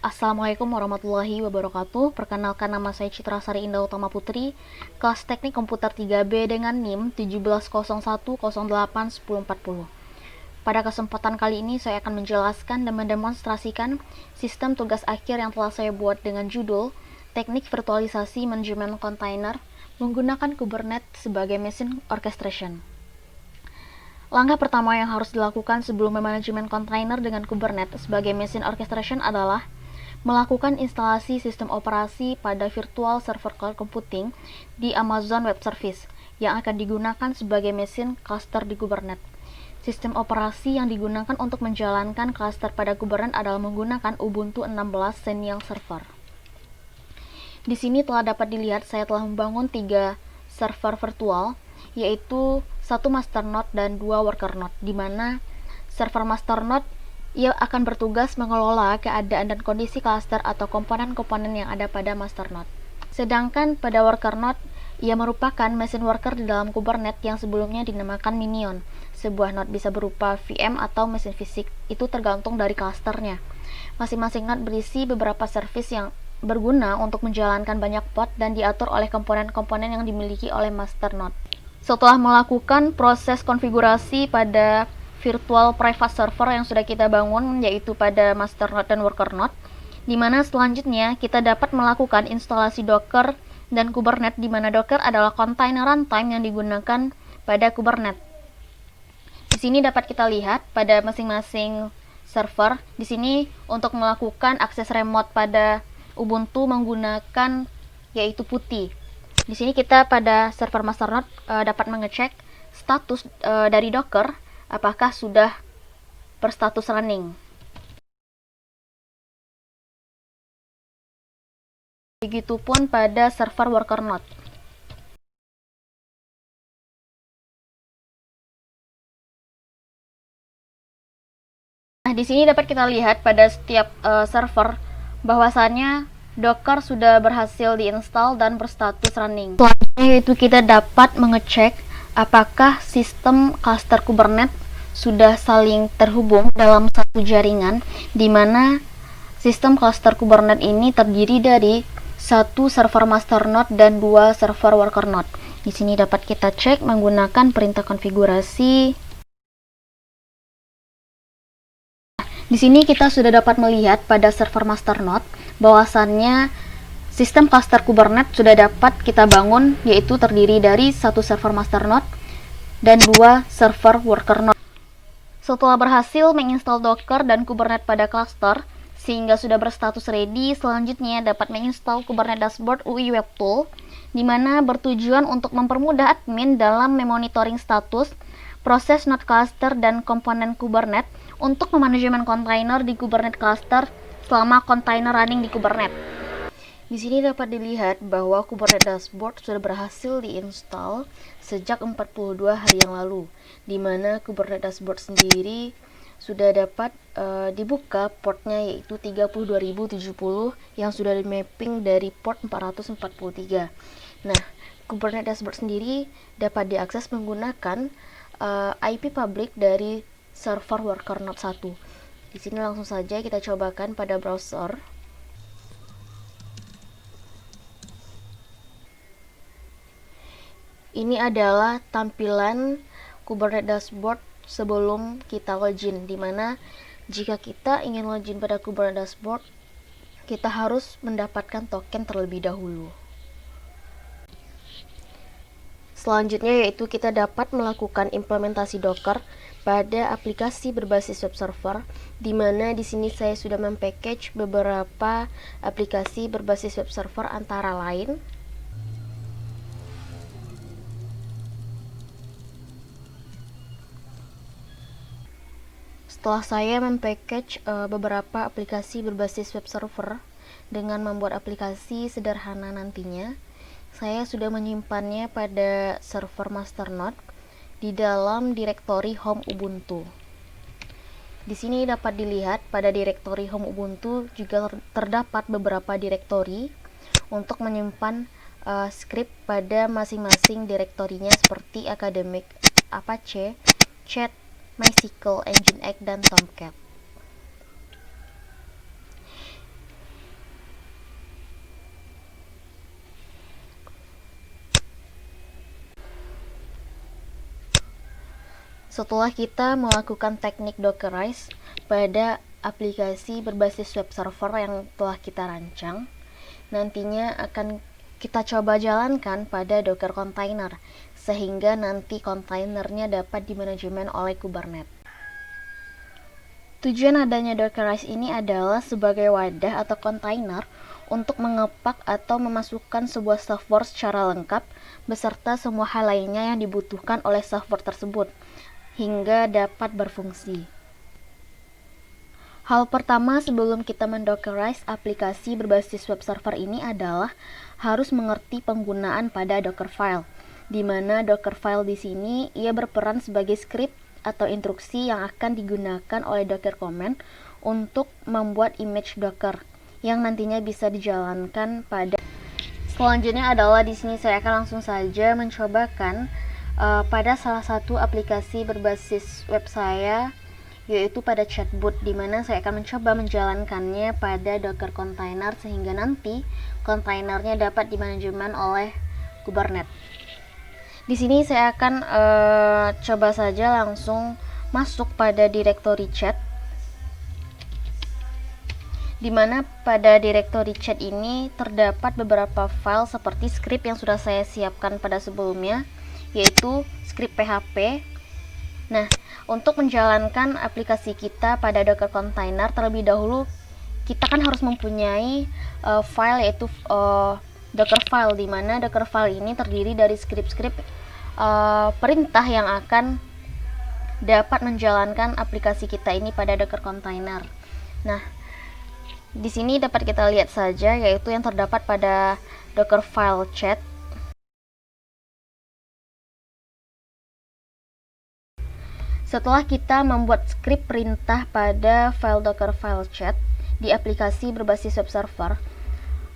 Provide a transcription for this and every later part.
Assalamualaikum warahmatullahi wabarakatuh. Perkenalkan, nama saya Citra Sari Indah Utama Putri, kelas Teknik Komputer 3B dengan NIM 1701081040. Pada kesempatan kali ini saya akan menjelaskan dan mendemonstrasikan sistem tugas akhir yang telah saya buat dengan judul Teknik Virtualisasi Manajemen Container menggunakan Kubernetes sebagai mesin orchestration. Langkah pertama yang harus dilakukan sebelum memanajemen container dengan Kubernetes sebagai mesin orchestration adalah melakukan instalasi sistem operasi pada virtual server cloud computing di Amazon Web Service yang akan digunakan sebagai mesin cluster di Kubernetes. Sistem operasi yang digunakan untuk menjalankan cluster pada Kubernetes adalah menggunakan Ubuntu 16 Xenial Server. Di sini telah dapat dilihat saya telah membangun 3 server virtual, yaitu 1 master node dan 2 worker node, di mana server master node ia akan bertugas mengelola keadaan dan kondisi cluster atau komponen-komponen yang ada pada master node. Sedangkan pada worker node, ia merupakan mesin worker di dalam Kubernetes yang sebelumnya dinamakan Minion. Sebuah node bisa berupa VM atau mesin fisik, itu tergantung dari clusternya. Masing-masing node berisi beberapa service yang berguna untuk menjalankan banyak pod dan diatur oleh komponen-komponen yang dimiliki oleh master node. Setelah melakukan proses konfigurasi pada virtual private server yang sudah kita bangun, yaitu pada master node dan worker node, di mana selanjutnya kita dapat melakukan instalasi Docker dan Kubernetes, di mana Docker adalah container runtime yang digunakan pada Kubernetes. Di sini dapat kita lihat pada masing-masing server. Di sini untuk melakukan akses remote pada Ubuntu menggunakan yaitu putih. Di sini kita pada server master node dapat mengecek status dari Docker apakah sudah berstatus running. Begitupun pada server worker node. Nah, di sini dapat kita lihat pada setiap server bahwasannya Docker sudah berhasil diinstal dan berstatus running. Selanjutnya yaitu kita dapat mengecek apakah sistem cluster Kubernetes sudah saling terhubung dalam satu jaringan, di mana sistem cluster Kubernetes ini terdiri dari 1 server master node dan 2 server worker node. Di sini dapat kita cek menggunakan perintah konfigurasi. Di sini kita sudah dapat melihat pada server master node bahwasannya sistem cluster Kubernetes sudah dapat kita bangun, yaitu terdiri dari 1 server master node dan 2 server worker node. Setelah berhasil menginstal Docker dan Kubernetes pada cluster sehingga sudah berstatus ready, selanjutnya dapat menginstal Kubernetes Dashboard UI Web Tool, di mana bertujuan untuk mempermudah admin dalam memonitoring status proses node cluster dan komponen Kubernetes untuk memanajemen container di Kubernetes cluster selama container running di Kubernetes. Di sini dapat dilihat bahwa Kubernetes Dashboard sudah berhasil diinstal sejak 42 hari yang lalu, di mana Kubernetes Dashboard sendiri sudah dapat dibuka portnya yaitu 32070 yang sudah di mapping dari port 443. Nah, Kubernetes Dashboard sendiri dapat diakses menggunakan IP public dari server worker node 1. Di sini langsung saja kita cobakan pada browser. Ini adalah tampilan Kubernetes Dashboard sebelum kita login, di mana jika kita ingin login pada Kubernetes Dashboard, kita harus mendapatkan token terlebih dahulu. Selanjutnya yaitu kita dapat melakukan implementasi Docker pada aplikasi berbasis web server, di mana di sini saya sudah mempackage beberapa aplikasi berbasis web server antara lain setelah saya mempackage beberapa aplikasi berbasis web server dengan membuat aplikasi sederhana nantinya, saya sudah menyimpannya pada server master node di dalam direktori home Ubuntu. Di sini dapat dilihat pada direktori home Ubuntu juga terdapat beberapa direktori untuk menyimpan script pada masing-masing direktorinya seperti Academic, Apache, Chat, MySQL, Nginx, dan Tomcat. setelah kita melakukan teknik Dockerize pada aplikasi berbasis web server yang telah kita rancang, nantinya akan kita coba jalankan pada Docker Container, sehingga nanti kontainernya dapat dimanajemen oleh Kubernetes. Tujuan adanya Dockerize ini adalah sebagai wadah atau kontainer untuk mengepak atau memasukkan sebuah software secara lengkap beserta semua hal lainnya yang dibutuhkan oleh software tersebut hingga dapat berfungsi. Hal pertama sebelum kita mendockerize aplikasi berbasis web server ini adalah harus mengerti penggunaan pada Dockerfile, di mana Dockerfile di sini ia berperan sebagai script atau instruksi yang akan digunakan oleh Docker Command untuk membuat image Docker yang nantinya bisa dijalankan pada. Selanjutnya adalah di sini saya akan langsung saja mencobakan pada salah satu aplikasi berbasis web saya, yaitu pada chatbot, di mana saya akan mencoba menjalankannya pada Docker Container sehingga nanti kontainernya dapat dimanajemen oleh Kubernetes. Di sini saya akan coba saja langsung masuk pada direktori chat, di mana pada direktori chat ini terdapat beberapa file seperti script yang sudah saya siapkan pada sebelumnya, yaitu script PHP. Nah, untuk menjalankan aplikasi kita pada Docker Container, terlebih dahulu kita kan harus mempunyai file, yaitu Dockerfile, di mana Dockerfile ini terdiri dari script-script perintah yang akan dapat menjalankan aplikasi kita ini pada Docker Container. Nah, di sini dapat kita lihat saja, yaitu yang terdapat pada Dockerfile chat. Setelah kita membuat skrip perintah pada file Dockerfile chat di aplikasi berbasis web server,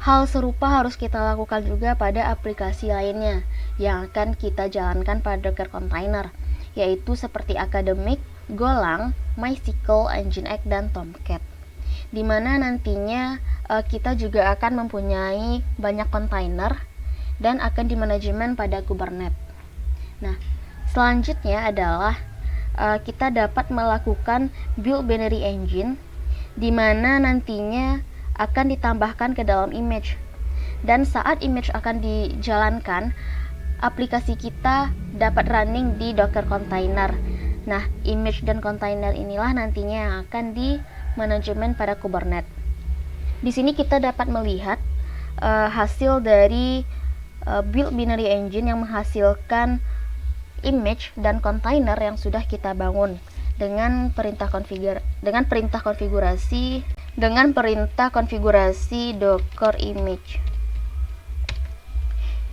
hal serupa harus kita lakukan juga pada aplikasi lainnya yang akan kita jalankan pada Docker Container, yaitu seperti Academic, Golang, MySQL, Nginx, dan Tomcat, di mana nantinya kita juga akan mempunyai banyak kontainer dan akan dimanajemen pada Kubernetes. Nah, selanjutnya adalah kita dapat melakukan build binary engine, di mana nantinya akan ditambahkan ke dalam image, dan saat image akan dijalankan, aplikasi kita dapat running di Docker Container. Nah, image dan kontainer inilah nantinya yang akan dimanajemen pada Kubernetes. Di sini kita dapat melihat hasil dari build binary engine yang menghasilkan image dan kontainer yang sudah kita bangun dengan perintah konfigurasi docker image.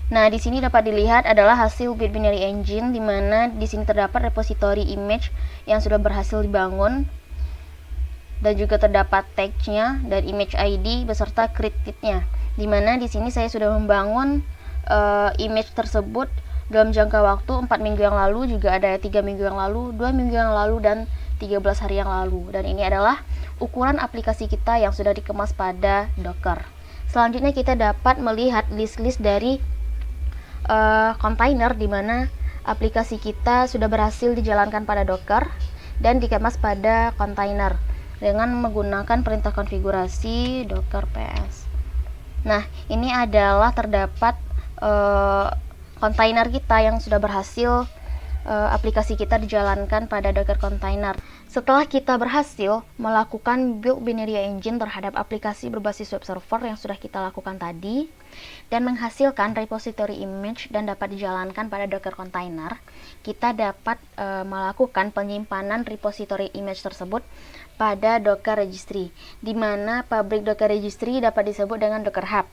Nah, di sini dapat dilihat adalah hasil build binary engine, di mana di sini terdapat repository image yang sudah berhasil dibangun dan juga terdapat tag-nya dan image ID beserta create-nya, di mana di sini saya sudah membangun image tersebut dalam jangka waktu 4 minggu yang lalu, juga ada 3 minggu yang lalu, 2 minggu yang lalu, dan 13 hari yang lalu. Dan ini adalah ukuran aplikasi kita yang sudah dikemas pada Docker. Selanjutnya kita dapat melihat list-list dari kontainer, di mana aplikasi kita sudah berhasil dijalankan pada Docker dan dikemas pada kontainer dengan menggunakan perintah konfigurasi docker ps. Nah, ini adalah terdapat kontainer kita yang sudah berhasil aplikasi kita dijalankan pada Docker Container. Setelah kita berhasil melakukan build binary engine terhadap aplikasi berbasis web server yang sudah kita lakukan tadi dan menghasilkan repository image dan dapat dijalankan pada Docker Container, kita dapat melakukan penyimpanan repository image tersebut pada Docker Registry, di mana pabrik Docker Registry dapat disebut dengan Docker Hub.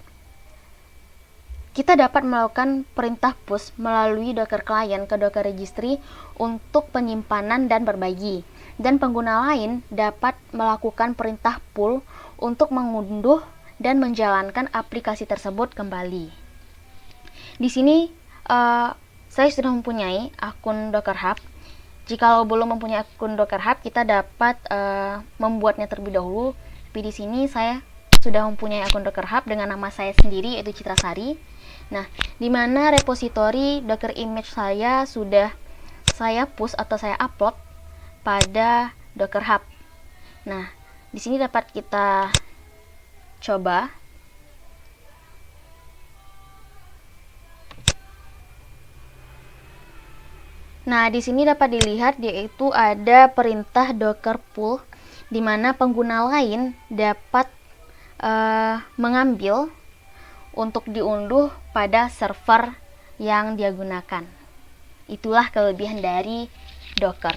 Kita dapat melakukan perintah push melalui Docker Client ke Docker Registry untuk penyimpanan dan berbagi. Dan pengguna lain dapat melakukan perintah pull untuk mengunduh dan menjalankan aplikasi tersebut kembali. Di sini saya sudah mempunyai akun Docker Hub. Jika belum mempunyai akun Docker Hub, kita dapat membuatnya terlebih dahulu. Tapi di sini saya sudah mempunyai akun Docker Hub dengan nama saya sendiri, yaitu Citra Sari. Nah, di mana repository Docker image saya sudah saya push atau saya upload pada Docker Hub. Nah, di sini dapat kita coba. Nah, di sini dapat dilihat yaitu ada perintah docker pull di mana pengguna lain dapat mengambil untuk diunduh pada server yang dia gunakan. Itulah kelebihan dari Docker.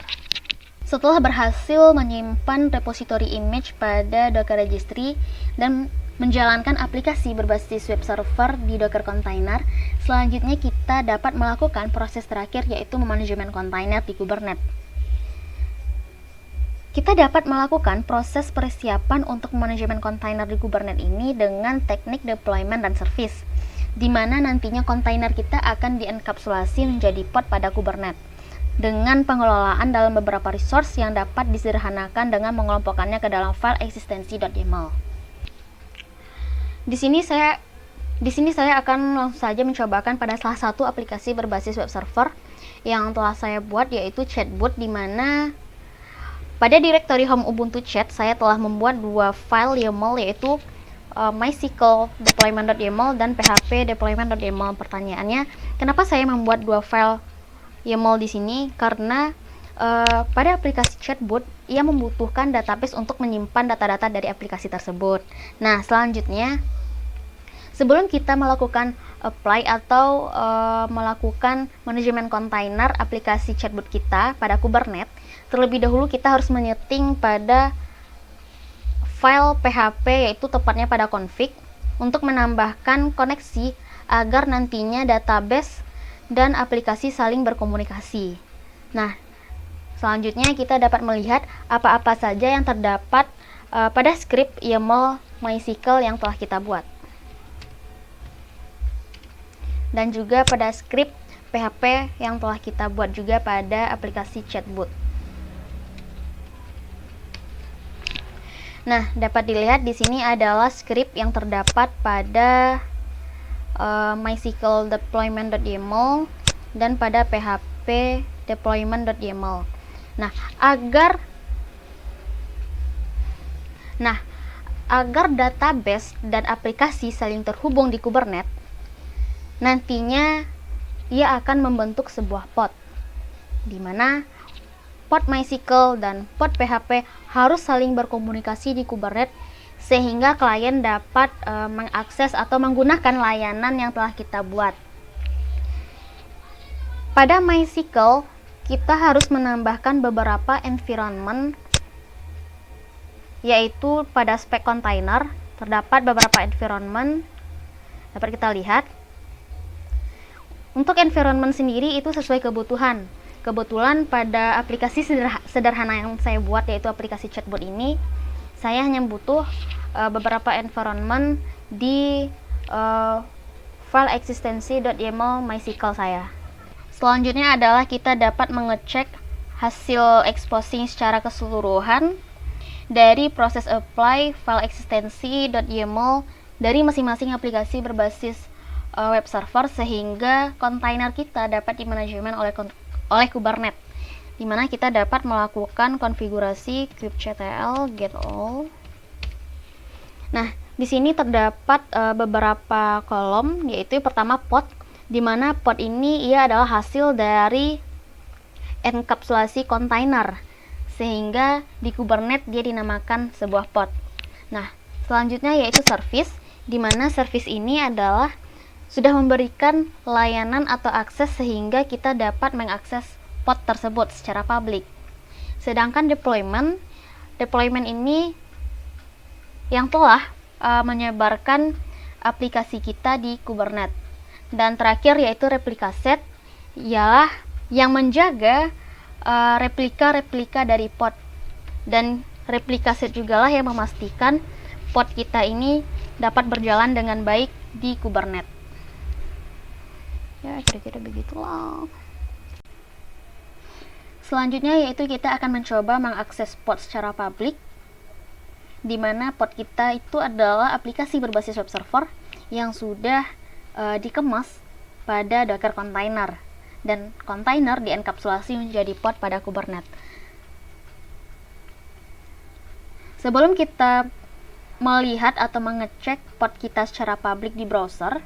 Setelah berhasil menyimpan repository image pada Docker Registry dan menjalankan aplikasi berbasis web server di Docker Container, selanjutnya kita dapat melakukan proses terakhir yaitu memanajemen kontainer di Kubernetes. Kita dapat melakukan proses persiapan untuk manajemen kontainer di Kubernetes ini dengan teknik deployment dan service, di mana nantinya kontainer kita akan dienkapsulasi menjadi pod pada Kubernetes dengan pengelolaan dalam beberapa resource yang dapat disederhanakan dengan mengelompokkannya ke dalam file eksistensi.yaml. Di sini saya akan langsung saja mencobakan pada salah satu aplikasi berbasis web server yang telah saya buat, yaitu Chatbot, di mana pada direktori home Ubuntu Chat saya telah membuat dua file YAML, yaitu MySQL deployment.yaml dan PHP deployment.yaml. Pertanyaannya, kenapa saya membuat dua file YAML di sini? Karena pada aplikasi Chatbot ia membutuhkan database untuk menyimpan data-data dari aplikasi tersebut. Nah, selanjutnya sebelum kita melakukan apply atau melakukan manajemen kontainer aplikasi Chatbot kita pada Kubernetes, terlebih dahulu kita harus menyeting pada file PHP, yaitu tepatnya pada config, untuk menambahkan koneksi agar nantinya database dan aplikasi saling berkomunikasi. Nah, selanjutnya kita dapat melihat apa-apa saja yang terdapat pada script YAML MySQL yang telah kita buat, dan juga pada script PHP yang telah kita buat juga pada aplikasi Chatbot. Nah, dapat dilihat di sini adalah script yang terdapat pada MySQL deployment.yaml dan pada PHP deployment.yaml. Nah, agar database dan aplikasi saling terhubung di Kubernetes, nantinya ia akan membentuk sebuah pod, di mana pod MySQL dan pod PHP harus saling berkomunikasi di Kubernetes sehingga klien dapat mengakses atau menggunakan layanan yang telah kita buat. Pada MySQL, kita harus menambahkan beberapa environment, yaitu pada spek container terdapat beberapa environment. Dapat kita lihat. Untuk environment sendiri itu sesuai kebutuhan. Kebetulan pada aplikasi sederhana yang saya buat, yaitu aplikasi Chatbot ini, saya hanya butuh beberapa environment di file eksistensi.yaml MySQL saya. Selanjutnya adalah kita dapat mengecek hasil exposing secara keseluruhan dari proses apply file eksistensi.yaml dari masing-masing aplikasi berbasis web server, sehingga kontainer kita dapat dimanajemen oleh Kubernetes, di mana kita dapat melakukan konfigurasi kubectl get all. Nah, di sini terdapat beberapa kolom, yaitu pertama pod, di mana pod ini ia adalah hasil dari enkapsulasi kontainer, sehingga di Kubernetes dia dinamakan sebuah pod. Nah, selanjutnya yaitu service, di mana service ini adalah sudah memberikan layanan atau akses sehingga kita dapat mengakses pod tersebut secara publik. Sedangkan deployment ini yang telah menyebarkan aplikasi kita di Kubernetes. Dan terakhir yaitu replika set, ialah yang menjaga replika-replika dari pod, dan replika set juga lah yang memastikan pod kita ini dapat berjalan dengan baik di Kubernetes. Ya, kira-kira begitulah. Selanjutnya yaitu kita akan mencoba mengakses pod secara publik, di mana pod kita itu adalah aplikasi berbasis web server yang sudah dikemas pada Docker Container, dan kontainer dienkapsulasi menjadi pod pada Kubernetes. Sebelum kita melihat atau mengecek pod kita secara publik di browser,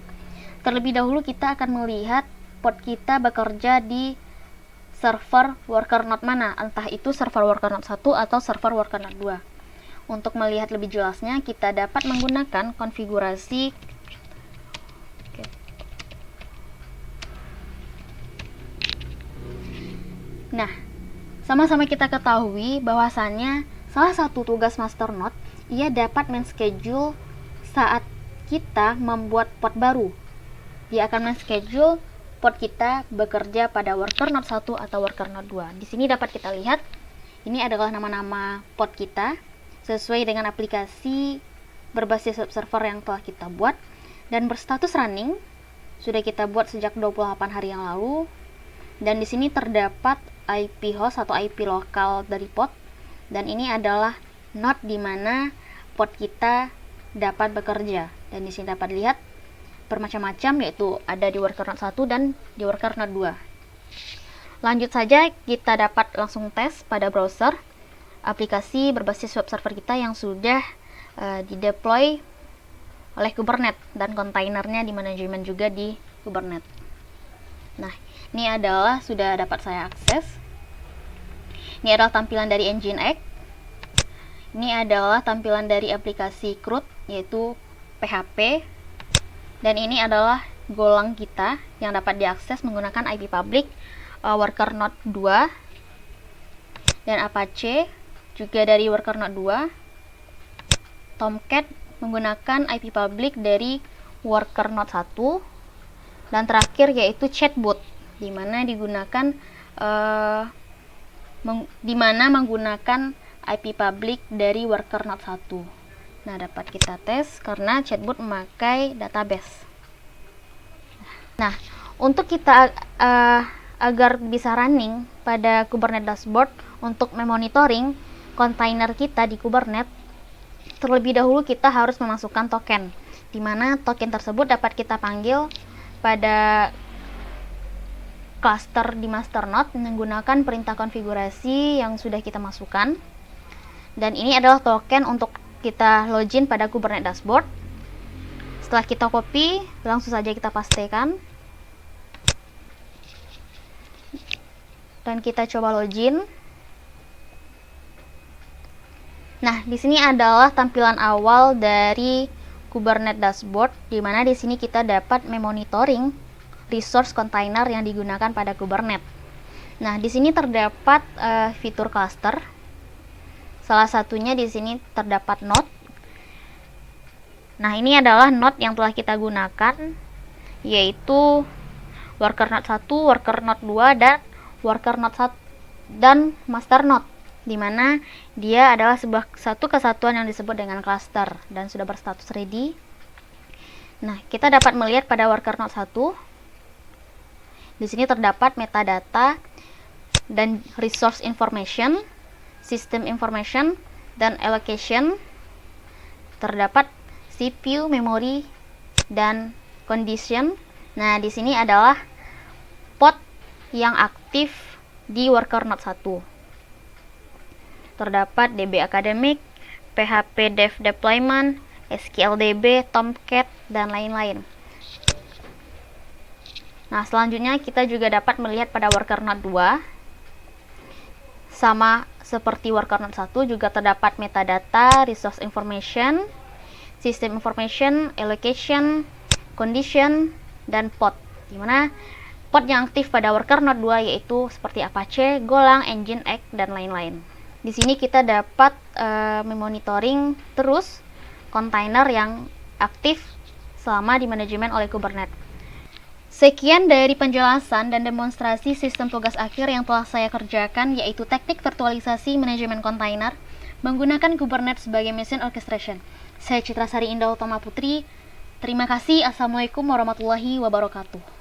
terlebih dahulu kita akan melihat pod kita bekerja di server worker node mana, entah itu server worker node 1 atau server worker node 2. Untuk melihat lebih jelasnya, kita dapat menggunakan konfigurasi Nah, sama-sama kita ketahui bahwasannya salah satu tugas master node, ia dapat men-schedule saat kita membuat pod baru. Dia akan men-schedule pod kita bekerja pada worker node 1 atau worker node 2. Di sini dapat kita lihat, ini adalah nama-nama pod kita sesuai dengan aplikasi berbasis web server yang telah kita buat dan berstatus running. Sudah kita buat sejak 28 hari yang lalu. Dan di sini terdapat IP host atau IP lokal dari pod, dan ini adalah node di mana pod kita dapat bekerja. Dan di sini dapat lihat bermacam-macam, yaitu ada di worker node 1 dan di worker node 2. Lanjut saja, kita dapat langsung tes pada browser aplikasi berbasis web server kita yang sudah dideploy oleh Kubernetes dan kontainernya di manajemen juga di Kubernetes. Nah, ini adalah sudah dapat saya akses. Ini adalah tampilan dari Nginx. Ini adalah tampilan dari aplikasi CRUD, yaitu PHP. Dan ini adalah Golang kita yang dapat diakses menggunakan IP public worker node 2 dan Apache juga dari worker node 2. Tomcat menggunakan IP public dari worker node 1, dan terakhir yaitu Chatbot, di mana menggunakan IP public dari worker node 1. Nah, dapat kita tes karena Chatbot memakai database. Nah, untuk kita agar bisa running pada Kubernetes dashboard untuk memonitoring kontainer kita di Kubernetes, terlebih dahulu kita harus memasukkan token, di mana token tersebut dapat kita panggil pada cluster di master node menggunakan perintah konfigurasi yang sudah kita masukkan. Dan ini adalah token untuk kita login pada Kubernetes dashboard. Setelah kita copy, langsung saja kita pastekan dan kita coba login. Nah, di sini adalah tampilan awal dari Kubernetes dashboard, di mana di sini kita dapat memonitoring resource container yang digunakan pada Kubernetes. Nah, di sini terdapat fitur cluster. Salah satunya di sini terdapat node. Nah, ini adalah node yang telah kita gunakan, yaitu worker node 1, worker node 2, dan worker node 1 dan master node, di mana dia adalah satu kesatuan yang disebut dengan cluster dan sudah berstatus ready. Nah, kita dapat melihat pada worker node 1. Di sini terdapat metadata dan resource information, system information, dan allocation. Terdapat CPU, memory, dan condition. Nah, di sini adalah pod yang aktif di worker node 1. Terdapat DB Academic, PHP Dev Deployment, SQLDB, Tomcat, dan lain-lain. Nah, selanjutnya kita juga dapat melihat pada worker node 2. Sama seperti worker node 1 juga terdapat metadata, resource information, system information, allocation, condition, dan pod. Dimana pod yang aktif pada worker node 2 yaitu seperti Apache, Golang, Nginx, dan lain-lain. Di sini kita dapat memonitoring terus kontainer yang aktif selama di manajemen oleh Kubernetes. Sekian dari penjelasan dan demonstrasi sistem tugas akhir yang telah saya kerjakan, yaitu teknik virtualisasi manajemen kontainer menggunakan Kubernetes sebagai machine orchestration. Saya Citra Sari Indah Utama Putri. Terima kasih. Assalamualaikum warahmatullahi wabarakatuh.